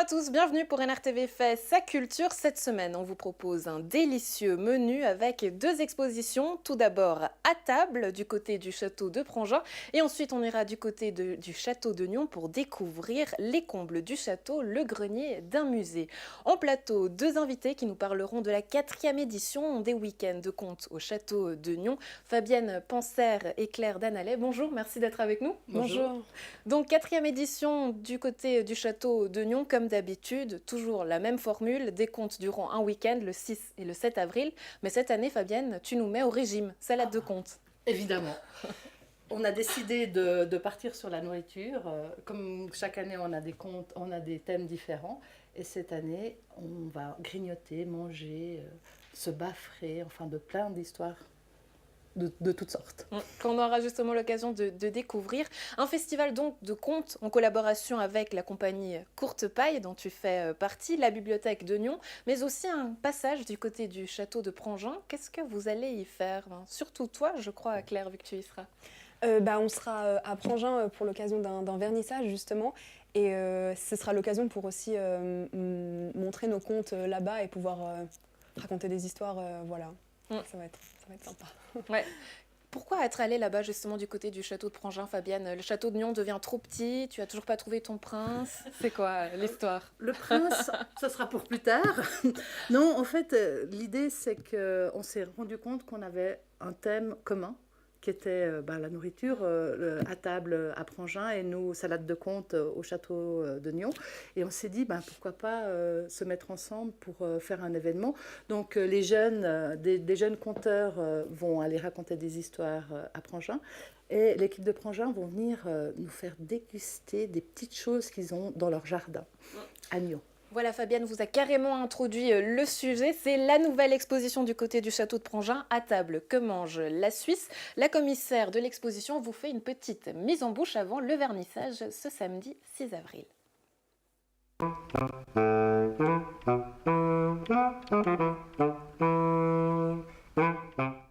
à tous, bienvenue pour NRTV fait sa culture. Cette semaine, on vous propose un délicieux menu avec deux expositions. Tout d'abord à table du côté du château de Prangin et ensuite on ira du côté du château de Nyon pour découvrir les combles du château, le grenier d'un musée. En plateau, deux invités qui nous parleront de la 4e édition des week-ends de contes au château de Nyon. Fabienne Panser et Claire Danalais, bonjour, merci d'être avec nous. Bonjour. Donc 4e édition du côté du château de Nyon, comme d'habitude, toujours la même formule, des contes durant un week-end, le 6 et le 7 avril. Mais cette année, Fabienne, tu nous mets au régime, salade de contes. Évidemment. On a décidé de partir sur la nourriture. Comme chaque année, on a des contes, on a des thèmes différents. Et cette année, on va grignoter, manger, se baffrer, enfin de plein d'histoires. De toutes sortes. Qu'on aura justement l'occasion de découvrir. Un festival donc de contes en collaboration avec la compagnie Courte Paille dont tu fais partie, la bibliothèque de Nyon, mais aussi un passage du côté du château de Prangin. Qu'est-ce que vous allez y faire? Surtout toi, je crois, Claire, vu que tu y seras. On sera à Prangin pour l'occasion d'un vernissage justement et ce sera l'occasion pour aussi montrer nos contes là-bas et pouvoir raconter des histoires, voilà. Ça va être sympa. Ouais. Pourquoi être allée là-bas justement du côté du château de Prangin, Fabienne? Le château de Nyon devient trop petit, tu as toujours pas trouvé ton prince. C'est quoi l'histoire? Le prince, ça sera pour plus tard. Non, en fait, l'idée c'est qu'on s'est rendu compte qu'on avait un thème commun qui était la nourriture à table à Prangin et nous, salade de contes au château de Nyon. Et on s'est dit, pourquoi pas se mettre ensemble pour faire un événement. Donc les jeunes, des jeunes conteurs vont aller raconter des histoires à Prangin. Et l'équipe de Prangin vont venir nous faire déguster des petites choses qu'ils ont dans leur jardin à Nyon. Voilà, Fabienne vous a carrément introduit le sujet. C'est la nouvelle exposition du côté du château de Prangin, à table que mange la Suisse. La commissaire de l'exposition vous fait une petite mise en bouche avant le vernissage ce samedi 6 avril.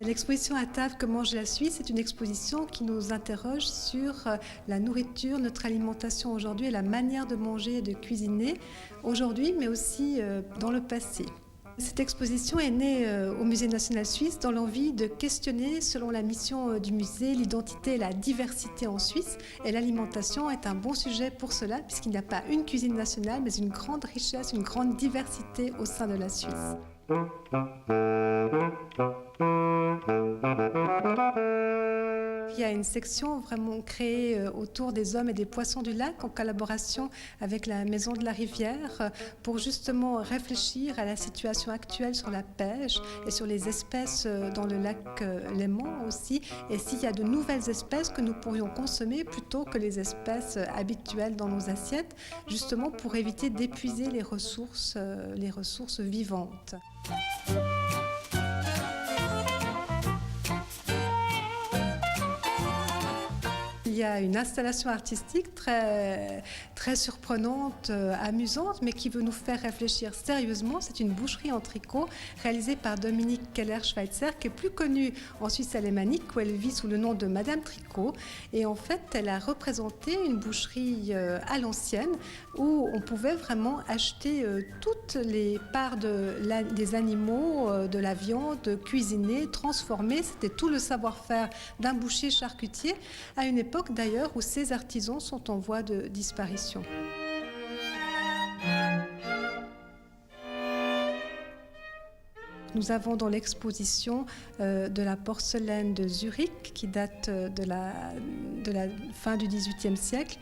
L'exposition à table que mange la Suisse est une exposition qui nous interroge sur la nourriture, notre alimentation aujourd'hui et la manière de manger et de cuisiner aujourd'hui, mais aussi dans le passé. Cette exposition est née au Musée national suisse dans l'envie de questionner, selon la mission du musée, l'identité et la diversité en Suisse. Et l'alimentation est un bon sujet pour cela, puisqu'il n'y a pas une cuisine nationale, mais une grande richesse, une grande diversité au sein de la Suisse. Il y a une section vraiment créée autour des hommes et des poissons du lac en collaboration avec la Maison de la Rivière pour justement réfléchir à la situation actuelle sur la pêche et sur les espèces dans le lac Léman aussi et s'il y a de nouvelles espèces que nous pourrions consommer plutôt que les espèces habituelles dans nos assiettes, justement pour éviter d'épuiser les ressources vivantes. Il y a une installation artistique très surprenante, amusante, mais qui veut nous faire réfléchir sérieusement. C'est une boucherie en tricot réalisée par Dominique Keller-Schweitzer, qui est plus connue en Suisse alémanique, où elle vit sous le nom de Madame Tricot. Et en fait, elle a représenté une boucherie à l'ancienne, où on pouvait vraiment acheter toutes les parts des animaux, de la viande, cuisiner, transformer. C'était tout le savoir-faire d'un boucher charcutier à une époque d'ailleurs où ces artisans sont en voie de disparition. Nous avons dans l'exposition de la porcelaine de Zurich qui date de la fin du XVIIIe siècle.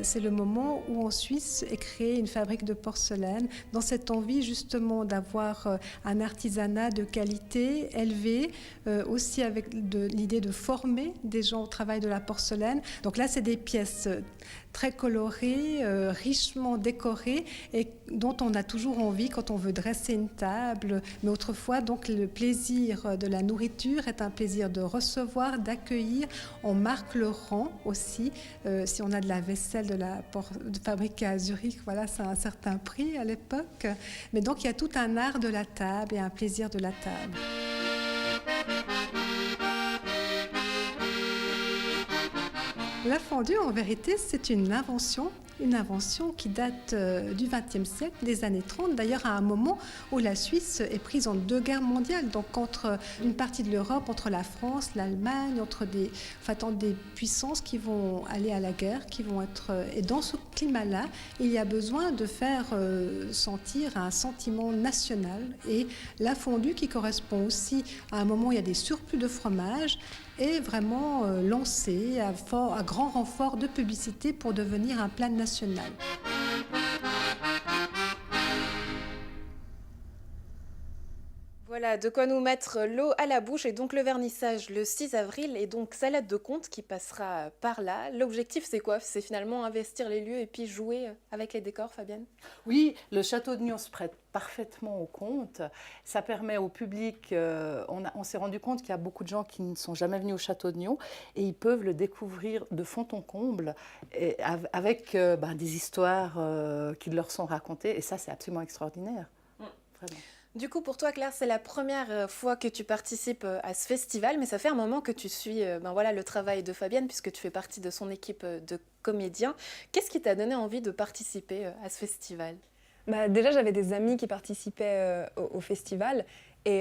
C'est le moment où en Suisse est créée une fabrique de porcelaine dans cette envie justement d'avoir un artisanat de qualité élevé, aussi avec l'idée de former des gens au travail de la porcelaine. Donc là, c'est des pièces très colorées, richement décorées et dont on a toujours envie quand on veut dresser une table, mais autrefois donc le plaisir de la nourriture est un plaisir de recevoir, d'accueillir. On marque le rang aussi. Si on a de la vaisselle fabriquée à Zurich, voilà, c'est un certain prix à l'époque. Mais donc il y a tout un art de la table et un plaisir de la table. La fondue, en vérité, c'est une invention une invention qui date du XXe siècle, des années 30, d'ailleurs à un moment où la Suisse est prise en 2 guerres mondiales, donc entre une partie de l'Europe, entre la France, l'Allemagne, entre des puissances qui vont aller à la guerre, qui vont être... Et dans ce climat-là, il y a besoin de faire sentir un sentiment national, et la fondue, qui correspond aussi à un moment où il y a des surplus de fromage, est vraiment lancée à grand renfort de publicité pour devenir un plat national. Voilà, de quoi nous mettre l'eau à la bouche. Et donc le vernissage le 6 avril et donc Salade de Conte qui passera par là. L'objectif, c'est quoi? C'est finalement investir les lieux et puis jouer avec les décors, Fabienne? Oui, le château de Nyon se prête parfaitement au conte. Ça permet au public, on s'est rendu compte qu'il y a beaucoup de gens qui ne sont jamais venus au château de Nyon et ils peuvent le découvrir de fond en comble et avec des histoires qui leur sont racontées, et ça c'est absolument extraordinaire. Vraiment. Du coup, pour toi, Claire, c'est la première fois que tu participes à ce festival, mais ça fait un moment que tu suis le travail de Fabienne, puisque tu fais partie de son équipe de comédiens. Qu'est-ce qui t'a donné envie de participer à ce festival? Déjà, j'avais des amis qui participaient au festival et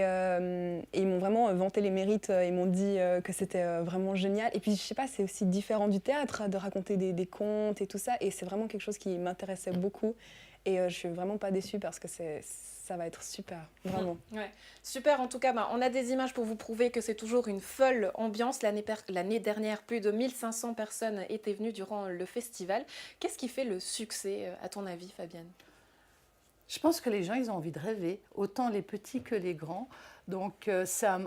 ils m'ont vraiment vanté les mérites. Ils m'ont dit que c'était vraiment génial. Et puis, je sais pas, c'est aussi différent du théâtre de raconter des contes et tout ça. Et c'est vraiment quelque chose qui m'intéressait beaucoup. Et je suis vraiment pas déçue parce que ça va être super, vraiment. Ouais. Super, en tout cas, on a des images pour vous prouver que c'est toujours une folle ambiance. L'année dernière, plus de 1500 personnes étaient venues durant le festival. Qu'est-ce qui fait le succès, à ton avis, Fabienne? Je pense que les gens, ils ont envie de rêver, autant les petits que les grands. Donc ça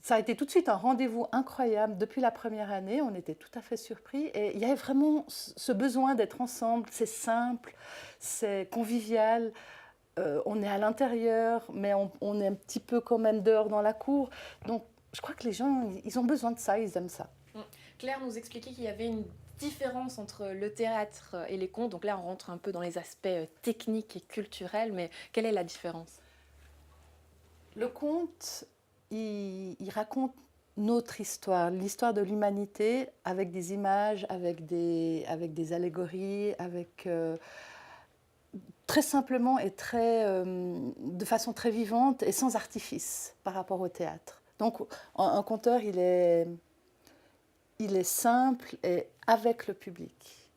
a été tout de suite un rendez-vous incroyable. Depuis la première année, on était tout à fait surpris. Et il y avait vraiment ce besoin d'être ensemble. C'est simple, c'est convivial. On est à l'intérieur, mais on est un petit peu quand même dehors dans la cour. Donc je crois que les gens, ils ont besoin de ça, ils aiment ça. Claire nous expliquait qu'il y avait une différence entre le théâtre et les contes. Donc là, on rentre un peu dans les aspects techniques et culturels, mais quelle est la différence? Le conte, il raconte notre histoire, l'histoire de l'humanité, avec des images, avec des allégories, très simplement et de façon très vivante et sans artifice par rapport au théâtre. Donc un conteur, il est simple et avec le public,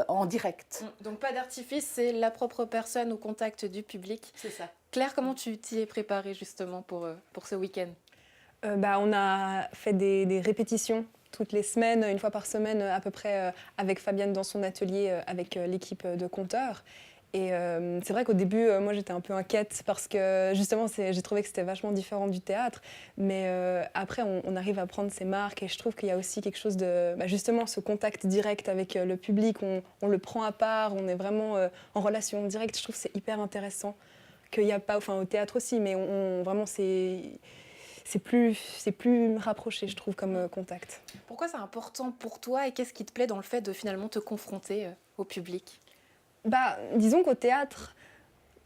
en direct. Donc pas d'artifice, c'est la propre personne au contact du public. C'est ça. Claire, comment tu t'y es préparée justement pour ce week-end? On a fait des répétitions toutes les semaines, une fois par semaine à peu près, avec Fabienne dans son atelier, avec l'équipe de conteurs. Et c'est vrai qu'au début, moi j'étais un peu inquiète parce que justement j'ai trouvé que c'était vachement différent du théâtre. Mais après, on arrive à prendre ses marques et je trouve qu'il y a aussi quelque chose de... justement, ce contact direct avec le public, on le prend à part, on est vraiment en relation directe. Je trouve que c'est hyper intéressant. Qu'il n'y a pas, enfin au théâtre aussi, mais vraiment c'est plus rapproché, je trouve, comme contact. Pourquoi c'est important pour toi et qu'est-ce qui te plaît dans le fait de finalement te confronter au public? Disons qu'au théâtre,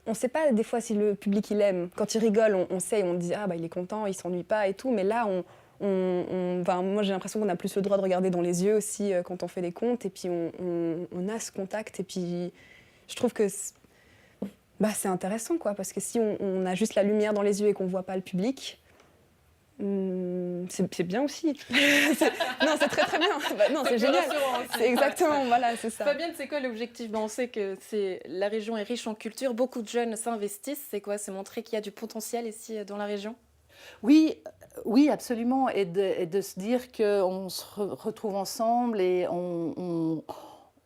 on ne sait pas des fois si le public il aime. Quand il rigole, on sait, on dit il est content, il s'ennuie pas et tout. Mais là, moi j'ai l'impression qu'on a plus le droit de regarder dans les yeux aussi quand on fait des contes. Et puis on a ce contact. Et puis je trouve que c'est intéressant, quoi, parce que si on a juste la lumière dans les yeux et qu'on ne voit pas le public, c'est bien aussi. Non, c'est très très bien. Non, c'est génial. C'est exactement, voilà, c'est ça. Fabienne, c'est quoi l'objectif? On sait que la région est riche en culture, beaucoup de jeunes s'investissent. C'est quoi? C'est montrer qu'il y a du potentiel ici dans la région? Oui, absolument. Et de se dire qu'on se retrouve ensemble et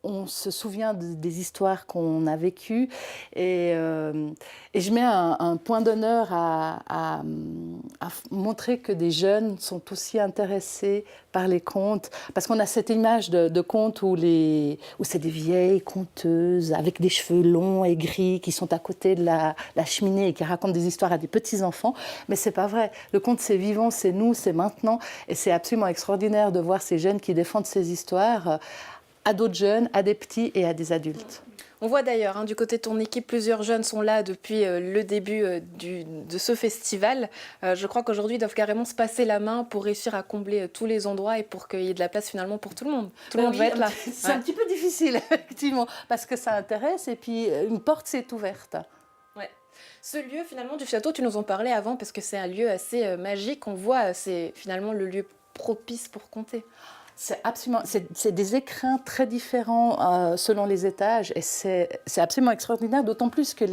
on se souvient des histoires qu'on a vécues et je mets un point d'honneur à montrer que des jeunes sont aussi intéressés par les contes, parce qu'on a cette image de contes où c'est des vieilles conteuses avec des cheveux longs et gris qui sont à côté de la cheminée et qui racontent des histoires à des petits-enfants, mais c'est pas vrai. Le conte, c'est vivant, c'est nous, c'est maintenant, et c'est absolument extraordinaire de voir ces jeunes qui défendent ces histoires à d'autres jeunes, à des petits et à des adultes. On voit d'ailleurs, hein, du côté de ton équipe, plusieurs jeunes sont là depuis le début de ce festival. Je crois qu'aujourd'hui, ils doivent carrément se passer la main pour réussir à combler tous les endroits et pour qu'il y ait de la place finalement pour tout le monde. Tout le monde va être là. C'est un petit peu difficile, effectivement, parce que ça intéresse et puis une porte s'est ouverte. Ouais. Ce lieu finalement du château, tu nous en parlais avant parce que c'est un lieu assez magique. On voit, c'est finalement le lieu propice pour conter. C'est des écrins très différents selon les étages et c'est absolument extraordinaire, d'autant plus que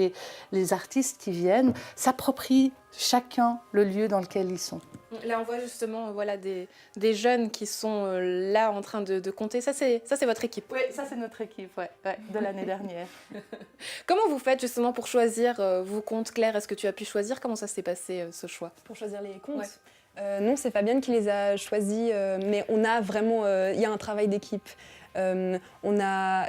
les artistes qui viennent s'approprient chacun le lieu dans lequel ils sont. Là, on voit justement voilà, des jeunes qui sont là en train de conter. Ça, c'est votre équipe. Oui, ça, c'est notre équipe de l'année dernière. Comment vous faites justement pour choisir vos contes, Claire? Est-ce que tu as pu choisir? Comment ça s'est passé, ce choix? Pour choisir les contes? Ouais. Non, c'est Fabienne qui les a choisis, mais on a vraiment, il y a un travail d'équipe. On a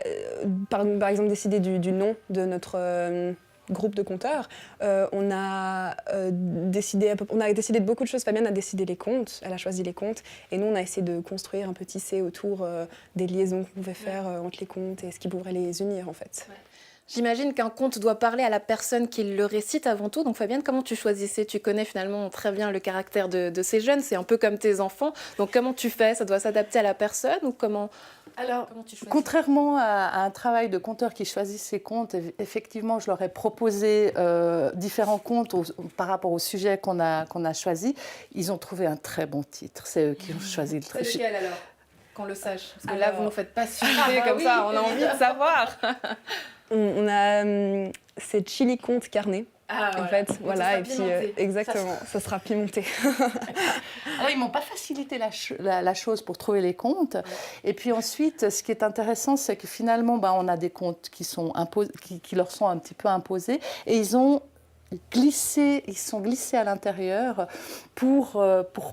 par exemple décidé du nom de notre groupe de conteurs. On a décidé de beaucoup de choses. Fabienne a décidé les contes, elle a choisi les contes, et nous on a essayé de construire un peu tisser autour des liaisons qu'on pouvait faire entre les contes et ce qui pourrait les unir en fait. Ouais. J'imagine qu'un conte doit parler à la personne qui le récite avant tout. Donc Fabienne, comment tu choisissais? Tu connais finalement très bien le caractère de ces jeunes, c'est un peu comme tes enfants. Donc comment tu fais? Ça doit s'adapter à la personne ou comment? Alors, comment tu choisis? Contrairement à un travail de conteur qui choisit ses contes, effectivement, je leur ai proposé différents contes par rapport au sujet qu'on a choisi. Ils ont trouvé un très bon titre. C'est eux qui ont choisi le C'est lequel alors? Qu'on le sache. Parce que alors... là, vous ne nous faites pas suivre comme ça, on a envie de savoir. On a c'est chili conte carné. Ah, en fait, voilà, et puis exactement, ça sera pimenté. Alors, ils m'ont pas facilité la chose pour trouver les contes. Ouais. Et puis ensuite, ce qui est intéressant, c'est que finalement, on a des contes qui leur sont un petit peu imposés, et ils sont glissés à l'intérieur pour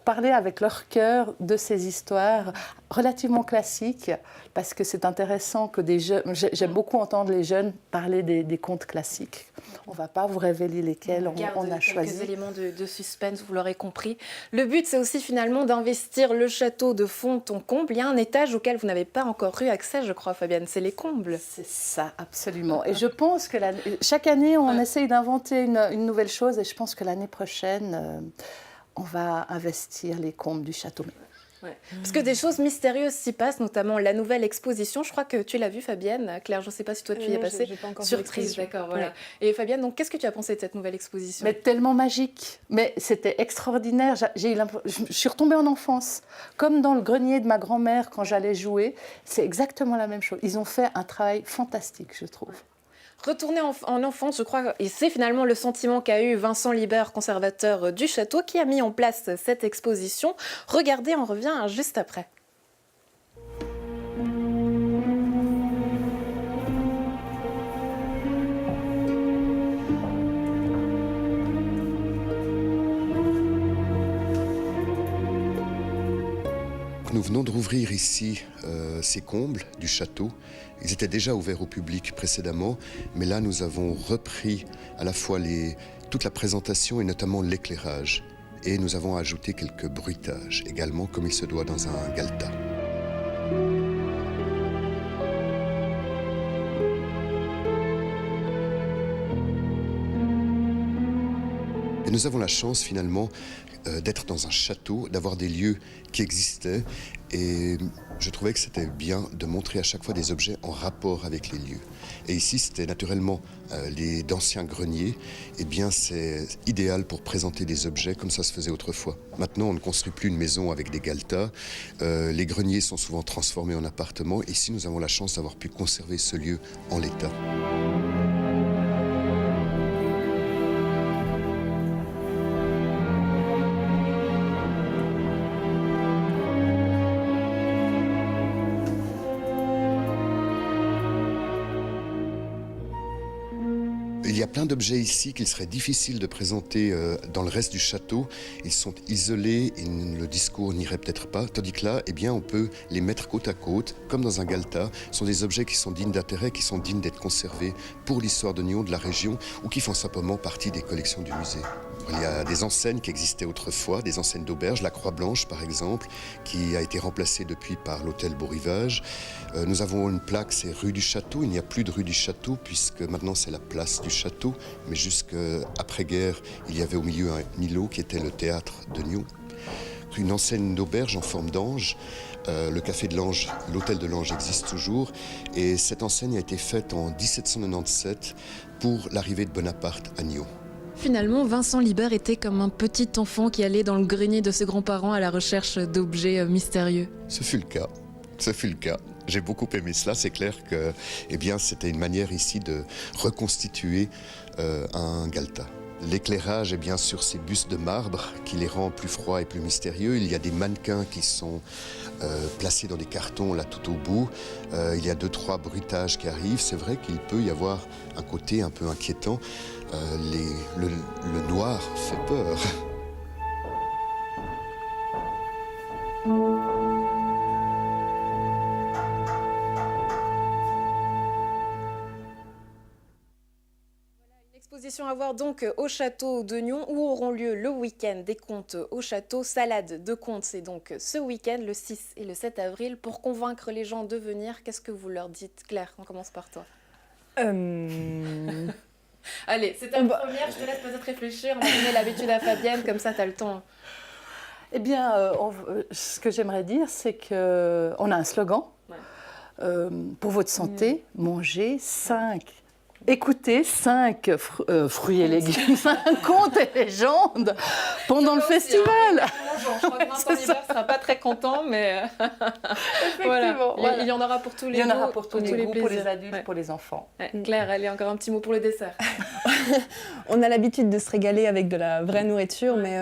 parler avec leur cœur de ces histoires relativement classiques, parce que c'est intéressant que des jeunes... J'aime beaucoup entendre les jeunes parler des contes classiques. On ne va pas vous révéler lesquels on a choisi. Quelques éléments de suspense, vous l'aurez compris. Le but, c'est aussi finalement d'investir le château de fond en comble. Il y a un étage auquel vous n'avez pas encore eu accès, je crois, Fabienne, c'est les combles. C'est ça, absolument. Et je pense que chaque année, on essaye d'inventer une nouvelle chose, et je pense que l'année prochaine, on va investir les combles du château. Ouais. Parce que des choses mystérieuses s'y passent, notamment la nouvelle exposition. Je crois que tu l'as vue, Fabienne. Claire, je ne sais pas si toi tu y es passée. J'ai pas encore surprise, d'accord, voilà. Ouais. Et Fabienne, donc qu'est-ce que tu as pensé de cette nouvelle exposition? Mais tellement magique. Mais c'était extraordinaire. Je suis retombée en enfance. Comme dans le grenier de ma grand-mère quand j'allais jouer. C'est exactement la même chose. Ils ont fait un travail fantastique, je trouve. Retourner en enfance, je crois, et c'est finalement le sentiment qu'a eu Vincent Libert, conservateur du château, qui a mis en place cette exposition. Regardez, on revient juste après. Nous venons de rouvrir ici ces combles du château. Ils étaient déjà ouverts au public précédemment, mais là nous avons repris à la fois toute la présentation et notamment l'éclairage. Et nous avons ajouté quelques bruitages également, comme il se doit dans un galetas. Et nous avons la chance finalement d'être dans un château, d'avoir des lieux qui existaient, et je trouvais que c'était bien de montrer à chaque fois des objets en rapport avec les lieux. Et ici, c'était naturellement d'anciens greniers. Eh bien, c'est idéal pour présenter des objets comme ça se faisait autrefois. Maintenant, on ne construit plus une maison avec des galetas. Les greniers sont souvent transformés en appartements. Ici, nous avons la chance d'avoir pu conserver ce lieu en l'état. Il y a plein d'objets ici qu'il serait difficile de présenter dans le reste du château. Ils sont isolés et le discours n'irait peut-être pas. Tandis que là, eh bien, on peut les mettre côte à côte, comme dans un galetas. Ce sont des objets qui sont dignes d'intérêt, qui sont dignes d'être conservés pour l'histoire de Nyon, de la région, ou qui font simplement partie des collections du musée. Il y a des enseignes qui existaient autrefois, des enseignes d'auberge, la Croix-Blanche par exemple, qui a été remplacée depuis par l'hôtel Beau Rivage. Nous avons une plaque, c'est rue du Château. Il n'y a plus de rue du Château puisque maintenant c'est la place du Château. Mais jusqu'après-guerre, il y avait au milieu un îlot qui était le théâtre de Nyon. Une enseigne d'auberge en forme d'ange. Le café de l'Ange, l'hôtel de l'Ange existe toujours. Et cette enseigne a été faite en 1797 pour l'arrivée de Bonaparte à Nyon. Finalement, Vincent Libert était comme un petit enfant qui allait dans le grenier de ses grands-parents à la recherche d'objets mystérieux. Ce fut le cas. Ce fut le cas. J'ai beaucoup aimé cela. C'est clair que c'était une manière ici de reconstituer un Galetas. L'éclairage est bien sûr ces bustes de marbre qui les rend plus froids et plus mystérieux. Il y a des mannequins qui sont placés dans des cartons là tout au bout. Il y a 2-3 bruitages qui arrivent. C'est vrai qu'il peut y avoir un côté un peu inquiétant. Le noir fait peur. Exposition à voir donc au château de Nyon où auront lieu le week-end des contes au château. Salade de contes, c'est donc ce week-end, le 6 et le 7 avril. Pour convaincre les gens de venir, qu'est-ce que vous leur dites? Claire, on commence par toi. Allez, c'est ta première, je te laisse peut-être réfléchir. On va donner l'habitude à Fabienne, comme ça tu as le temps. Eh bien, ce que j'aimerais dire, c'est qu'on a un slogan. Ouais. Pour votre santé, mangez 5. Écoutez 5 fruits et légumes, 5 contes et légendes pendant le festival. Je crois que Vincent Libert ne sera pas très content, mais Effectivement, voilà. Il y en aura pour tous les goûts. Il y en aura pour tous les goûts, pour les adultes, ouais. Pour les enfants. Ouais. Claire, allez, encore un petit mot pour le dessert. On a l'habitude de se régaler avec de la vraie nourriture, mais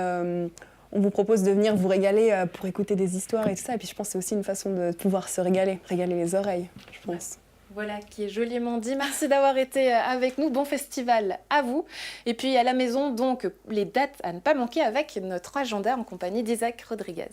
on vous propose de venir vous régaler pour écouter des histoires et tout ça. Et puis je pense que c'est aussi une façon de pouvoir se régaler les oreilles, je pense. Voilà, qui est joliment dit. Merci d'avoir été avec nous. Bon festival à vous. Et puis à la maison, donc, les dates à ne pas manquer avec notre agenda en compagnie d'Isaac Rodriguez.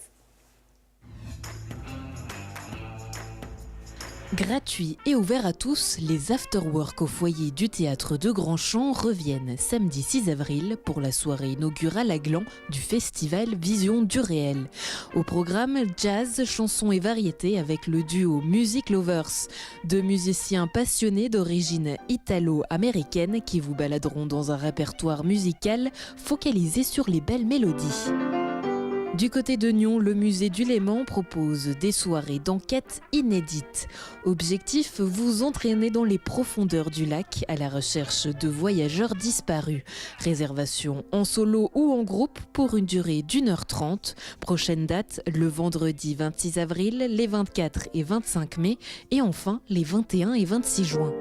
Gratuit et ouvert à tous, les after-work au foyer du théâtre de Grandchamp reviennent samedi 6 avril pour la soirée inaugurale à Gland du festival Vision du réel. Au programme, jazz, chansons et variétés avec le duo Music Lovers, 2 musiciens passionnés d'origine italo-américaine qui vous baladeront dans un répertoire musical focalisé sur les belles mélodies. Du côté de Nyon, le musée du Léman propose des soirées d'enquête inédites. Objectif, vous entraîner dans les profondeurs du lac à la recherche de voyageurs disparus. Réservation en solo ou en groupe pour une durée d'1h30. Prochaine date, le vendredi 26 avril, les 24 et 25 mai et enfin les 21 et 26 juin.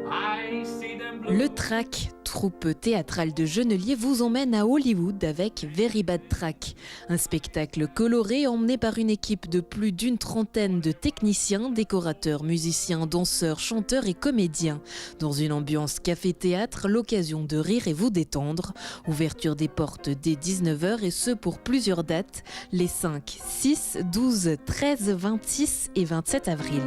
Le Track, troupe théâtrale de Genelier, vous emmène à Hollywood avec Very Bad Track. Un spectacle coloré emmené par une équipe de plus d'une trentaine de techniciens, décorateurs, musiciens, danseurs, chanteurs et comédiens. Dans une ambiance café-théâtre, l'occasion de rire et vous détendre. Ouverture des portes dès 19h et ce pour plusieurs dates, les 5, 6, 12, 13, 26 et 27 avril.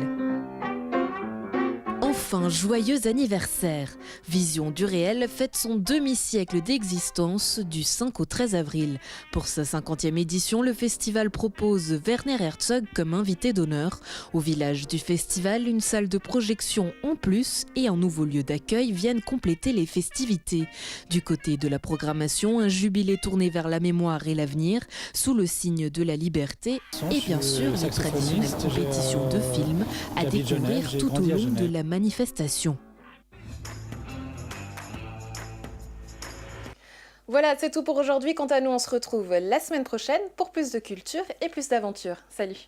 Enfin, joyeux anniversaire! Vision du réel fête son demi-siècle d'existence du 5 au 13 avril. Pour sa 50e édition, le festival propose Werner Herzog comme invité d'honneur. Au village du festival, une salle de projection en plus et un nouveau lieu d'accueil viennent compléter les festivités. Du côté de la programmation, un jubilé tourné vers la mémoire et l'avenir, sous le signe de la liberté et bien sûr une traditionnelle compétition de films à découvrir tout au long de la manifestation. Voilà, c'est tout pour aujourd'hui. Quant à nous, on se retrouve la semaine prochaine pour plus de culture et plus d'aventures. Salut!